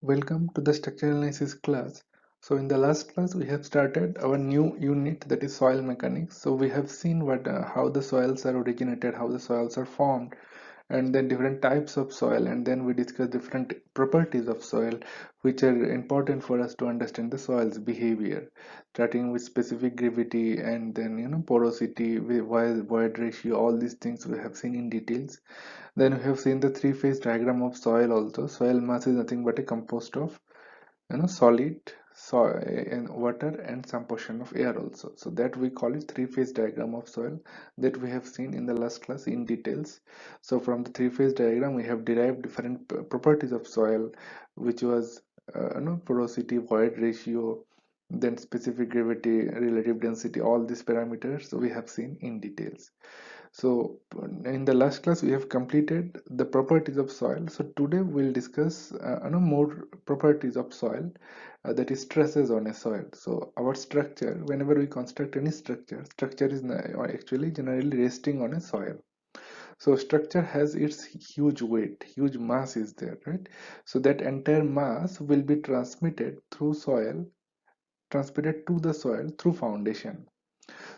Welcome to the structural analysis class. So in the last class we have started our new unit, that is soil mechanics. So we have seen how the soils are originated, how the soils are formed, and then different types of soil, and then we discuss different properties of soil which are important for us to understand the soil's behavior, starting with specific gravity and then porosity, void ratio. All these things we have seen in details. Then we have seen the three-phase diagram of soil also. Soil mass is nothing but a composed of solid soil and water and some portion of air also. So that we call it three-phase diagram of soil, that we have seen in the last class in details. So from the three-phase diagram we have derived different properties of soil, which was porosity, void ratio, then specific gravity, relative density. All these parameters we have seen in details. So in the last class we have completed the properties of soil. So today we'll discuss more properties of soil, that is stresses on a soil. So our structure, whenever we construct any structure is actually generally resting on a soil. So structure has its huge weight, huge mass is there, right? So that entire mass will be transmitted to the soil through foundation.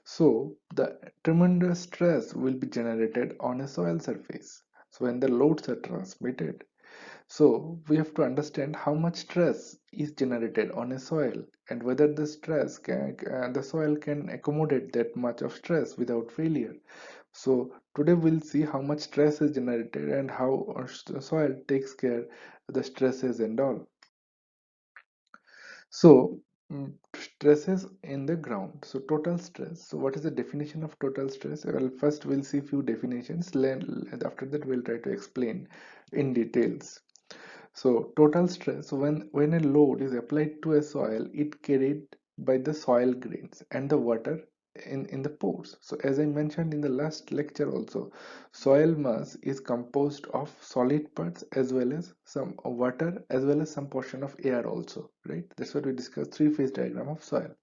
So the tremendous stress will be generated on a soil surface. So when the loads are transmitted, so we have to understand how much stress is generated on a soil, and whether the soil can accommodate that much of stress without failure. So today we'll see how much stress is generated and how the soil takes care of the stresses and all. So, stresses in the ground. So, total stress. So, what is the definition of total stress? Well, first we'll see few definitions. And after that, we'll try to explain in details. So, total stress. When a load is applied to a soil, it carried by the soil grains and the water in the pores. So, as I mentioned in the last lecture also, soil mass is composed of solid parts as well as some water as well as some portion of air also, right? That's what we discussed, three-phase diagram of soil.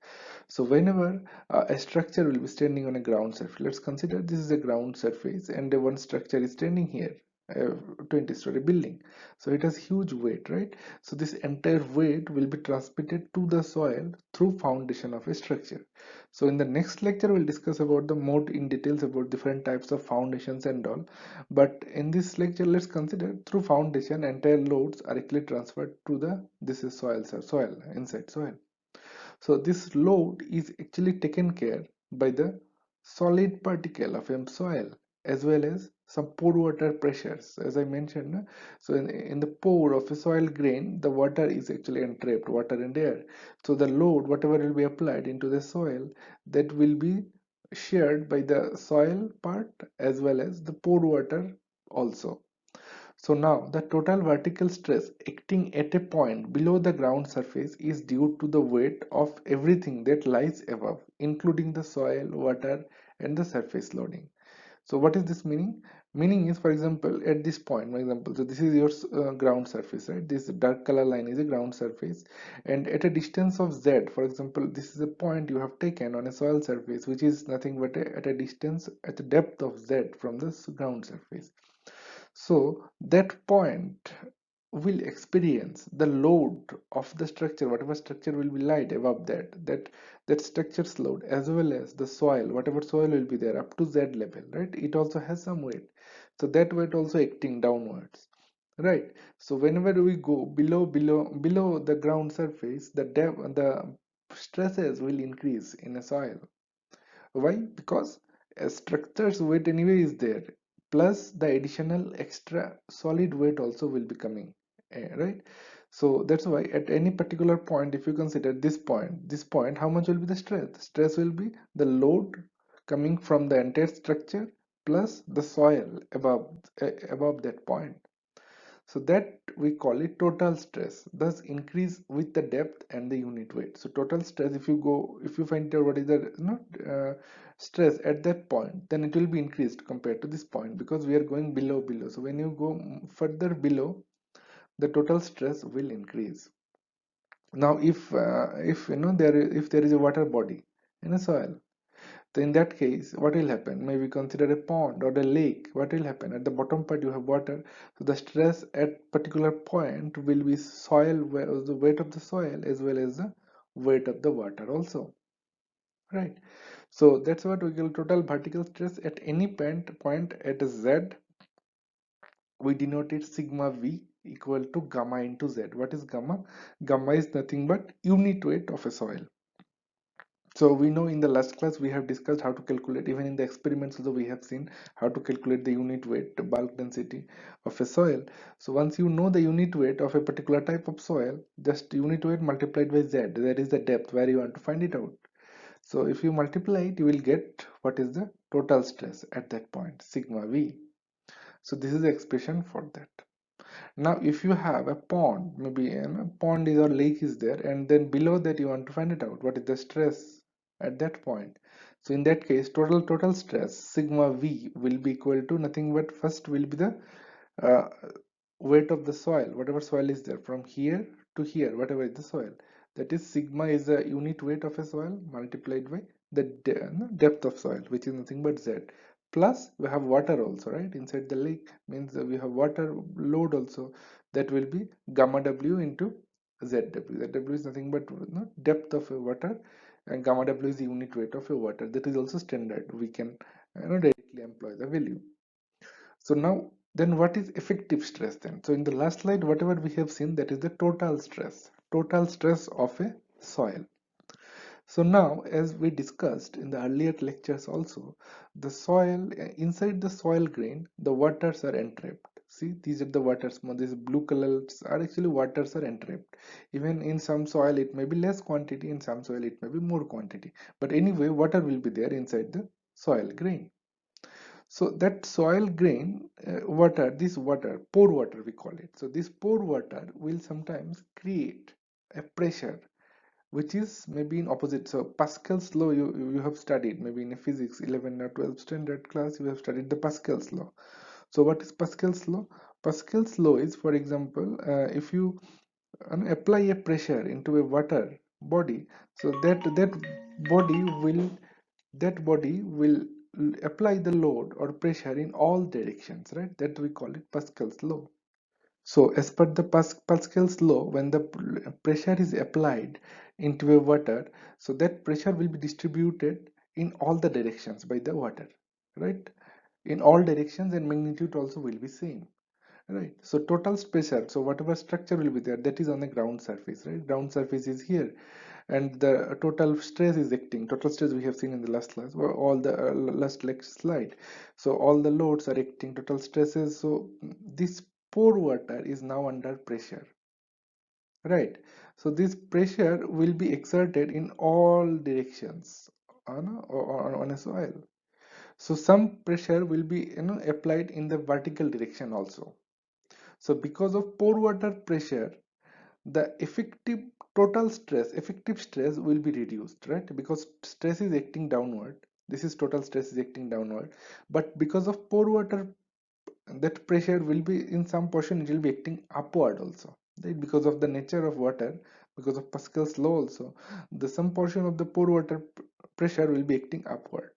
So whenever a structure will be standing on a ground surface, let's consider this is a ground surface and one structure is standing here, a 20-story building. So it has huge weight, right? So this entire weight will be transmitted to the soil through foundation of a structure. So in the next lecture, we'll discuss about the more in details about different types of foundations and all. But in this lecture, let's consider through foundation, entire loads are actually transferred to the this is soil inside soil. So this load is actually taken care by the solid particle of a soil as well as some pore water pressures, as I mentioned. So in the pore of a soil grain, the water is actually entrapped, water and air. So the load, whatever will be applied into the soil, that will be shared by the soil part as well as the pore water also. So now the total vertical stress acting at a point below the ground surface is due to the weight of everything that lies above, including the soil, water, and the surface loading. So what is this meaning? Meaning is, for example, at this point, for example, so this is your ground surface, right? This dark color line is a ground surface, and at a distance of z, for example, this is a point you have taken on a soil surface, which is nothing but at a distance at the depth of z from the ground surface. So that point will experience the load of the structure, whatever structure will be light above that structure's load, as well as the soil, whatever soil will be there up to z level, right? It also has some weight, so that weight also acting downwards, right? So whenever we go below the ground surface, the stresses will increase in a soil. Why? Because a structure's weight anyway is there, plus the additional extra solid weight also will be coming, right? So that's why at any particular point, if you consider this point, how much will be the stress? Stress will be the load coming from the entire structure plus the soil above that point. So that we call it total stress, thus increase with the depth and the unit weight. So total stress, if you find out what is the stress at that point, then it will be increased compared to this point, because we are going below. So when you go further below, the total stress will increase. Now if if there is a water body in a soil, So in that case, what will happen? Maybe consider a pond or a lake. What will happen? At the bottom part you have water. So the stress at particular point will be the weight of the soil as well as the weight of the water also. Right. So that's what we call total vertical stress at any point at Z. We denote it sigma V equal to gamma into Z. What is gamma? Gamma is nothing but unit weight of a soil. So we know in the last class we have discussed how to calculate, even in the experiments also we have seen how to calculate the unit weight, the bulk density of a soil. So once you know the unit weight of a particular type of soil, just unit weight multiplied by Z, that is the depth where you want to find it out. So if you multiply it, you will get what is the total stress at that point, sigma V. So this is the expression for that. Now if you have a pond, maybe a pond is or lake is there, and then below that you want to find it out what is the stress at that point. So in that case, total stress sigma V will be equal to nothing but first will be the uh, weight of the soil, whatever soil is there from here to here, whatever is the soil, that is sigma is the unit weight of a soil multiplied by the depth of soil, which is nothing but Z, plus we have water also, right? Inside the lake means we have water load also, that will be gamma W into ZW. ZW is nothing but depth of a water, and gamma W is the unit weight of a water. That is also standard, we can directly employ the value. So now, then what is effective stress then? So in the last slide, whatever we have seen, that is the total stress of a soil. So now, as we discussed in the earlier lectures also, the soil, inside the soil grain, the waters are entrapped. See, these are the waters, these blue colors are actually waters are entrapped. Even in some soil, it may be less quantity, in some soil, it may be more quantity. But anyway, water will be there inside the soil grain. So that soil grain water, this water, pore water we call it. So this pore water will sometimes create a pressure which is maybe in opposite. So Pascal's law you have studied maybe in a physics 11 or 12 standard class, you have studied the Pascal's law. So what is Pascal's law? Pascal's law is, for example, if you apply a pressure into a water body, so body will body will apply the load or pressure in all directions, right? That we call it Pascal's law. So as per the Pascal's law, when the pressure is applied into a water, so that pressure will be distributed in all the directions by the water, right? In all directions, and magnitude also will be same, right? So total pressure, so whatever structure will be there, that is on the ground surface, right? Ground surface is here, and the total stress is acting. Total stress we have seen in the last class, or all the last lecture slide. So all the loads are acting, total stresses. So this pore water is now under pressure, right? So this pressure will be exerted in all directions on a soil. So some pressure will be applied in the vertical direction also. So because of pore water pressure, the effective stress will be reduced, right? Because stress is acting downward, this is total stress is acting downward, but because of pore water, that pressure will be in some portion, it will be acting upward also, right? Because of the nature of water, because of Pascal's law also, the some portion of the pore water pressure will be acting upward.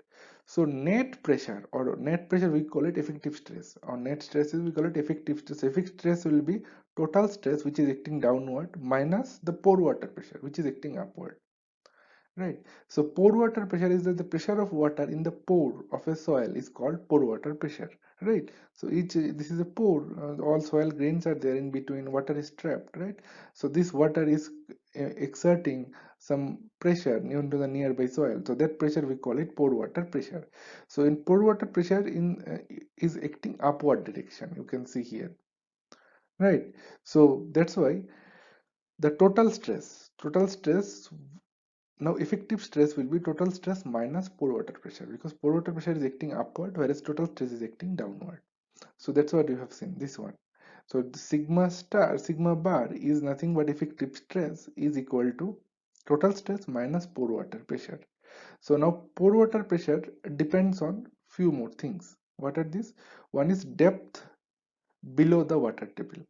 So net pressure, or net pressure we call it effective stress, or net stress is we call it effective stress. Effective stress will be total stress which is acting downward minus the pore water pressure which is acting upward, right? So pore water pressure is that the pressure of water in the pore of a soil is called pore water pressure, right? So each this is a pore, all soil grains are there, in between water is trapped, right? So this water is exerting some pressure into the nearby soil, so that pressure we call it pore water pressure. So in pore water pressure in is acting upward direction, you can see here, right? So that's why the total stress now effective stress will be total stress minus pore water pressure, because pore water pressure is acting upward whereas total stress is acting downward. So that's what you have seen, this one. So the sigma bar is nothing but effective stress is equal to total stress minus pore water pressure. So now pore water pressure depends on few more things. What are these? One is depth below the water table.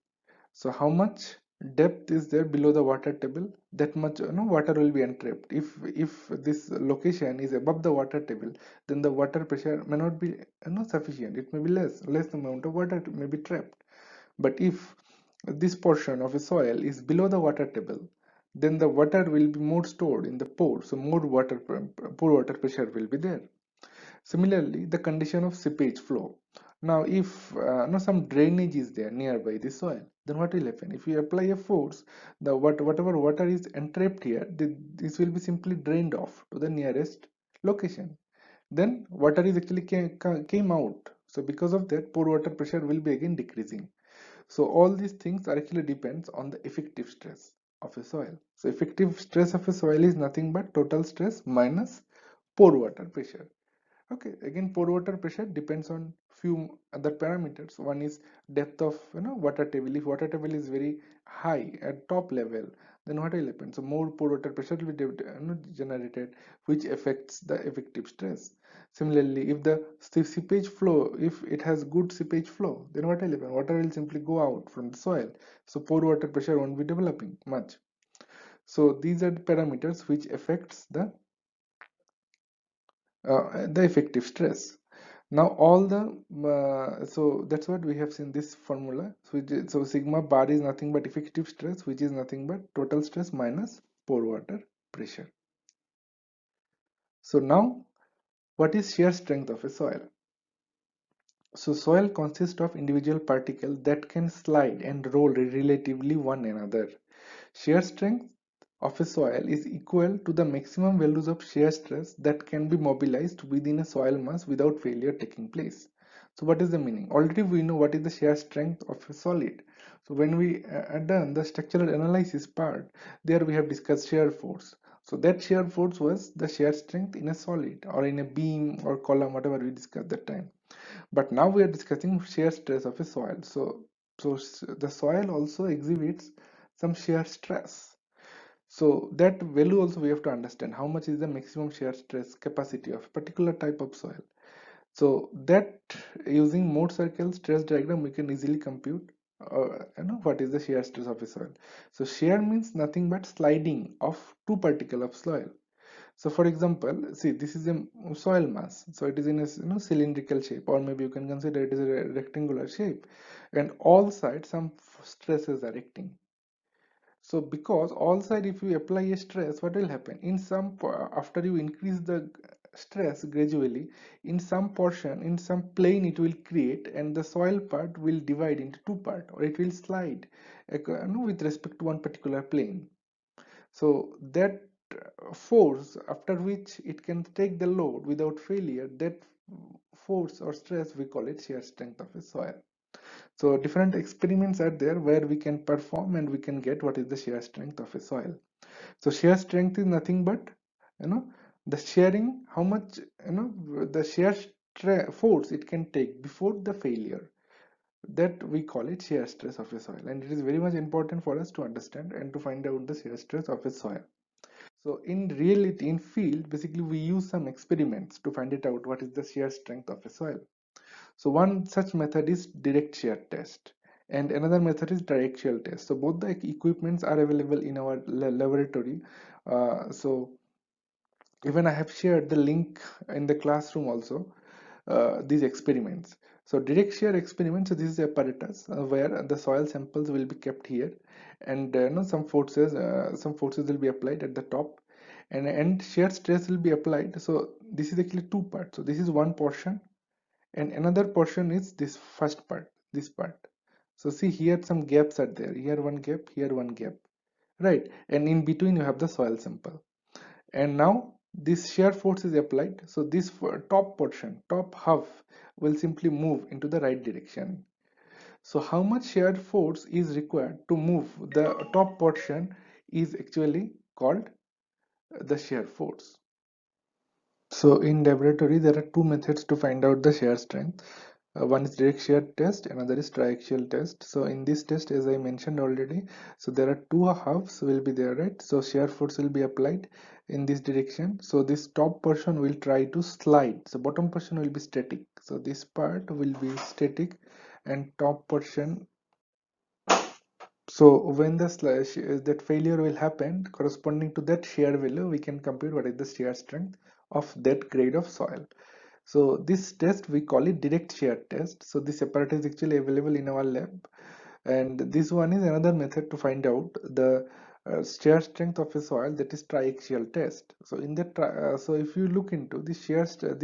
So how much depth is there below the water table, that much water will be entrapped. If this location is above the water table, then the water pressure may not be sufficient. It may be less amount of water may be trapped. But if this portion of a soil is below the water table, then the water will be more stored in the pore, so more pore water pressure will be there. Similarly, the condition of seepage flow. Now, if some drainage is there nearby the soil, then what will happen? If you apply a force, whatever water is entrapped here, this will be simply drained off to the nearest location. Then water is actually came out. So because of that, pore water pressure will be again decreasing. So all these things are actually depends on the effective stress of a soil. So effective stress of a soil is nothing but total stress minus pore water pressure. Okay, again, pore water pressure depends on few other parameters. One is depth of water table. If water table is very high at top level, then what will happen? So more pore water pressure will be generated, which affects the effective stress. Similarly, if the seepage flow, if it has good seepage flow, then what will happen? Water will simply go out from the soil. So pore water pressure won't be developing much. So these are the parameters which affects the effective stress. Now all the so that's what we have seen this formula. So sigma bar is nothing but effective stress, which is nothing but total stress minus pore water pressure. So now, what is shear strength of a soil? So soil consists of individual particles that can slide and roll relatively one another. Shear strength of a soil is equal to the maximum values of shear stress that can be mobilized within a soil mass without failure taking place. So what is the meaning? Already we know what is the shear strength of a solid. So when we done the structural analysis part, there we have discussed shear force. So that shear force was the shear strength in a solid or in a beam or column, whatever we discussed that time. But now we are discussing shear stress of a soil. So the soil also exhibits some shear stress. So that value also we have to understand how much is the maximum shear stress capacity of a particular type of soil. So that using Mohs circle stress diagram we can easily compute what is the shear stress of a soil. So shear means nothing but sliding of two particles of soil. So for example, see this is a soil mass. So it is in a cylindrical shape, or maybe you can consider it as a rectangular shape, and all sides some stresses are acting. So because all side, if you apply a stress, what will happen? In some after you increase the stress gradually, in some portion, in some plane, it will create, and the soil part will divide into two part, or it will slide with respect to one particular plane. So that force after which it can take the load without failure, that force or stress we call it shear strength of a soil. So different experiments are there where we can perform and we can get what is the shear strength of a soil. So shear strength is nothing but you know the shearing, how much the shear force it can take before the failure, that we call it shear stress of a soil, and it is very much important for us to understand and to find out the shear stress of a soil. So in reality, in field, basically we use some experiments to find it out what is the shear strength of a soil. So one such method is direct shear test, and another method is direct shear test. So both the equipments are available in our laboratory. So even I have shared the link in the classroom also, these experiments. So direct shear experiment, so this is apparatus where the soil samples will be kept here, and some forces will be applied at the top, and shear stress will be applied. So this is actually two parts. So this is one portion, and another portion is this first part, this part. So see here some gaps are there. Here one gap, here one gap, right? And in between you have the soil sample, and now this shear force is applied. So this top portion, top half, will simply move into the right direction. So how much shear force is required to move the top portion is actually called the shear force. So in laboratory there are two methods to find out the shear strength. One is direct shear test, another is triaxial test. So in this test, as I mentioned already, so there are two halves will be there, right? So shear force will be applied in this direction. So this top portion will try to slide. So bottom portion will be static. So this part will be static, and top portion So when the slash that failure will happen, corresponding to that shear value, we can compute what is the shear strength of that grade of soil. So this test we call it direct shear test. So this apparatus is actually available in our lab, and this one is another method to find out the shear strength of a soil, that is triaxial test. So in the so if you look into this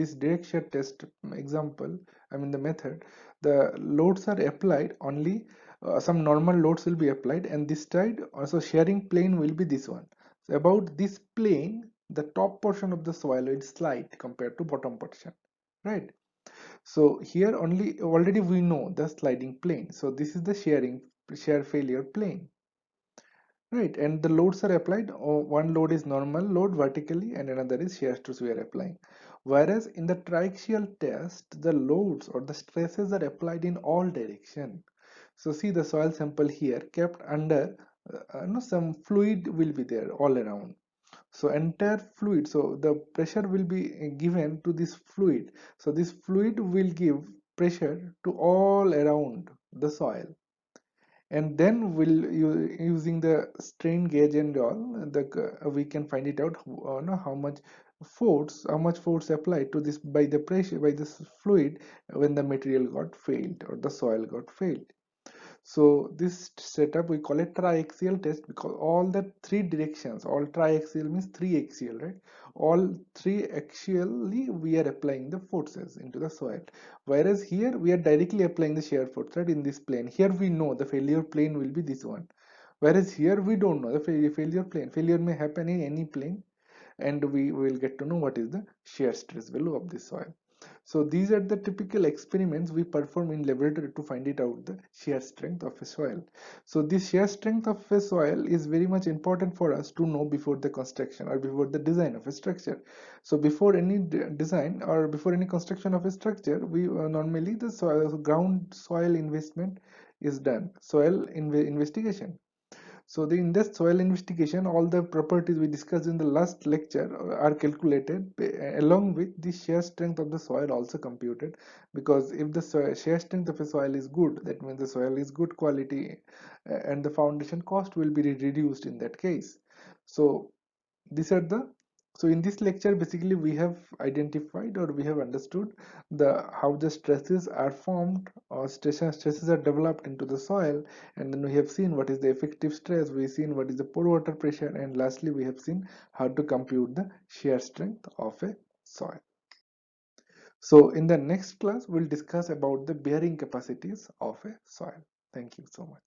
this direct shear test example, I mean the method, the loads are applied only, some normal loads will be applied, and this side also shearing plane will be this one. So about this plane, the top portion of the soil will slide compared to bottom portion, right? So here only already we know the sliding plane. So this is the shear failure plane, right? And the loads are applied. One load is normal load vertically, and another is shear stress we are applying. Whereas in the triaxial test, the loads or the stresses are applied in all direction. So see the soil sample here kept under, some fluid will be there all around. So entire fluid, so the pressure will be given to this fluid. So this fluid will give pressure to all around the soil, and then we'll using the strain gauge and all, we can find it out, how much force applied to this by the pressure by this fluid when the material got failed or the soil got failed. So this setup we call it triaxial test, because all the three directions, all triaxial means three axial, right? All three axially we are applying the forces into the soil. Whereas here we are directly applying the shear force, right? In this plane. Here we know the failure plane will be this one. Whereas here we don't know the failure plane. Failure may happen in any plane, and we will get to know what is the shear stress value of the soil. So these are the typical experiments we perform in laboratory to find it out the shear strength of a soil. So this shear strength of a soil is very much important for us to know before the construction or before the design of a structure. So before any design or before any construction of a structure, we normally the ground soil investment is done, investigation. So in this soil investigation, all the properties we discussed in the last lecture are calculated, along with the shear strength of the soil also computed. Because if the shear strength of a soil is good, that means the soil is good quality, and the foundation cost will be reduced in that case. So these are the so in this lecture basically we have identified, or we have understood, the how the stresses are formed, or stresses are developed into the soil. And then we have seen what is the effective stress, we've seen what is the pore water pressure, and lastly we have seen how to compute the shear strength of a soil. So in the next class we'll discuss about the bearing capacities of a soil. Thank you so much.